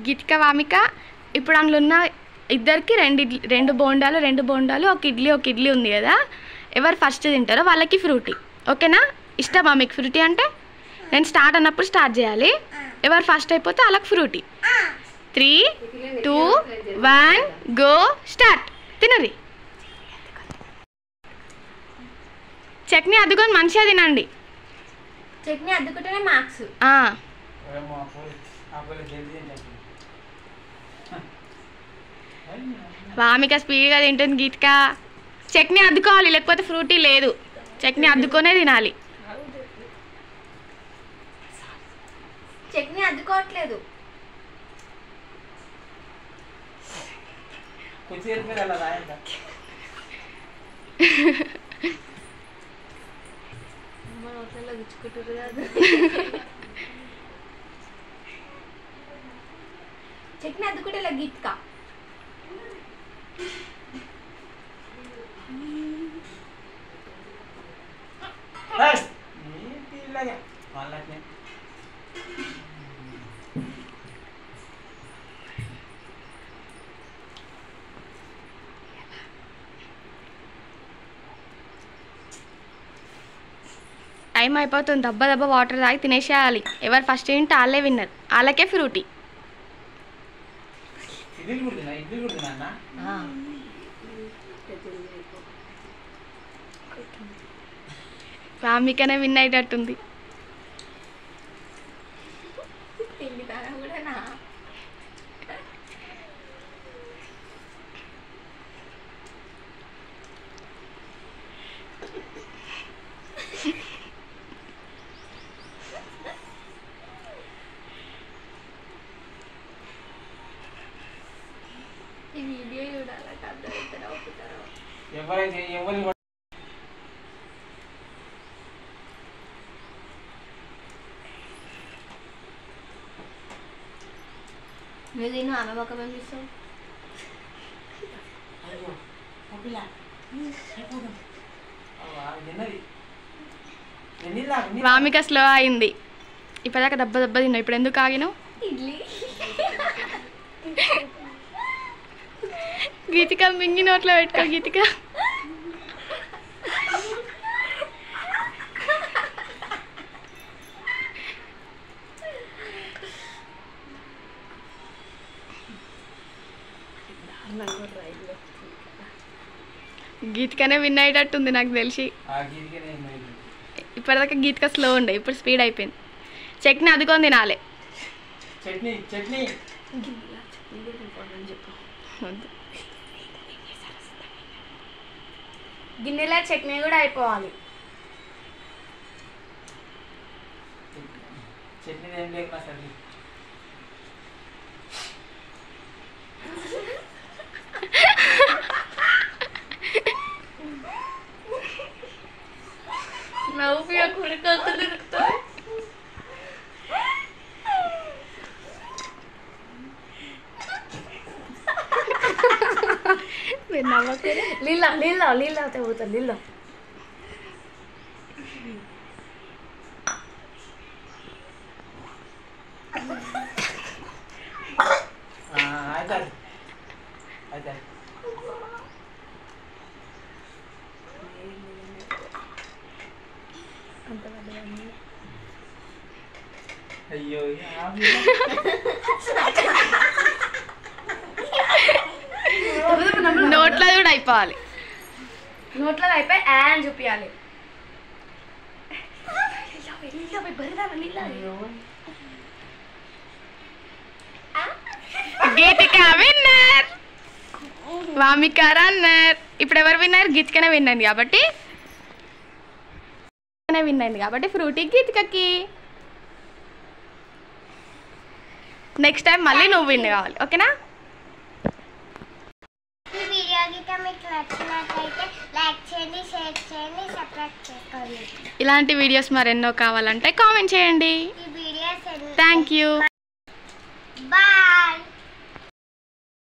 గీతిక వామిక ఇప్పుడు అందులో ఉన్న ఇద్దరికి రెండు బోండాలు ఒక ఇడ్లీ ఉంది కదా, ఎవరు ఫస్ట్ తింటారో వాళ్ళకి ఫ్రూటీ. ఓకేనా? ఇష్టమా మీకు ఫ్రూటీ అంటే? నేను స్టార్ట్ అన్నప్పుడు స్టార్ట్ చేయాలి. ఎవరు ఫస్ట్ అయిపోతే వాళ్ళకి ఫ్రూటీ. 3, 2, 1 go start. తినరి. చట్నీ అద్దుకొని మంచిగా తినండి. చట్నీ అద్దుకుంటేనే మార్క్స్. వామిక స్పీడ్గా తింటుంది. గీతిక చట్నీ అద్దుకోవాలి, లేకపోతే ఫ్రూటీ లేదు. చట్నీ అద్దుకొనే తినాలి. చట్నీ అద్దుకోవట్లేదు. చట్నీ అద్దుకుంటే గీతిక టైం అయిపోతుంది. దెబ్బ వాటర్ తాగి తినేసేయాలి. ఎవరు ఫస్ట్ తింటే వాళ్ళే విన్నర్, వాళ్ళకే ఫ్రూటీ. వామికనే విన్ అయ్యేటట్టుంది. ఈ వీడియో చూడాలంటే అర్థం అవుతారో నువ్వు తిను, ఆమె మొక్క పంపిస్తావు. వామిక స్లో అయింది. ఇప్పటిదాకా దెబ్బ తిన్నా, ఇప్పుడు ఎందుకు ఆగినావు? ఇడ్లీ గీతిక మింగి నోట్లో పెట్టుకో. గీతిక గీతికనే విన్ అయ్యేటట్టుంది నాకు తెలిసి. ఇప్పటిదాకా గీతిక స్లో ఉండే, ఇప్పుడు స్పీడ్ అయిపోయింది. చట్నీ అదుకొని తినాలి. గిన్నెలో చట్నీ కూడా అయిపోవాలి. నవ్వు కురికొస్తూ దొరుకుతాయి. నీళ్ళు అవుతాయి నీళ్ళు. అయ్యో నోట్లో కూడా అయిపోవాలి. నోట్లో అయిపోయి యాన్ చూపించాలి. గీతిక విన్నర్, వామిక రన్నర్. ఇప్పుడు ఎవరు విన్నర్? గీతికనే విన్ అయింది కాబట్టి ఫ్రూటీ గీతికకి. నెక్స్ట్ టైం మళ్ళీ నువ్వు విన్ కావాలి. ఓకేనా? ఈ వీడియో గిట్ట మీకు నచ్చినట్లయితే లైక్ చేయండి, షేర్ చేయండి, సబ్స్క్రైబ్ చేసుకోండి. ఇలాంటి వీడియోస్ మరెన్నో కావాలంటే కామెంట్ చేయండి. ఈ వీడియోస్ థ్యాంక్ యూ. బాయ్.